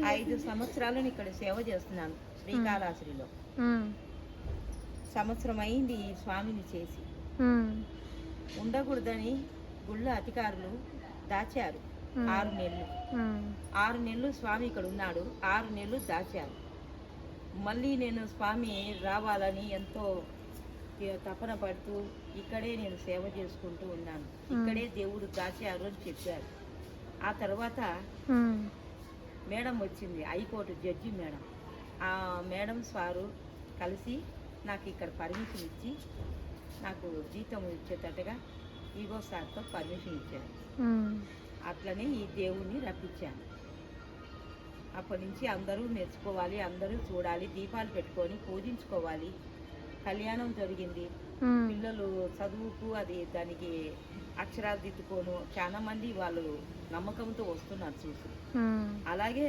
5 సంవత్సరాలు ఇక్కడ సేవ చేస్తున్నాను శ్రీకాళహస్తిలో. సంవత్సరం అయింది ఈ స్వామిని చేసి. ఉండకూడదని గుళ్ళ అధికారులు దాచారు 6 నెలలు. 6 నెలలు స్వామి ఇక్కడ ఉన్నాడు, 6 నెలలు దాచారు. మళ్ళీ నేను స్వామి రావాలని ఎంతో తపన పడుతూ ఇక్కడే నేను సేవ చేసుకుంటూ ఉన్నాను. ఇక్కడే దేవుడు దాచారు అని చెప్పారు. ఆ తర్వాత మేడం వచ్చింది, హైకోర్టు జడ్జి మేడం. ఆ మేడం సారు కలిసి నాకు ఇక్కడ పర్మిషన్ ఇచ్చి నాకు జీతం ఇచ్చేటట్టుగా ఈగో సార్తో పర్మిషన్ ఇచ్చారు. అట్లనే ఈ దేవుణ్ణి రప్పించాను. అప్పటి నుంచి అందరూ మెచ్చుకోవాలి, అందరూ చూడాలి, దీపాలు పెట్టుకొని పూజించుకోవాలి. కళ్యాణం జరిగింది. పిల్లలు చదువుకు అది దానికి అక్షరాలు దిద్దుకోను చాలా మంది వాళ్ళు నమ్మకంతో వస్తున్నారు చూసి. అలాగే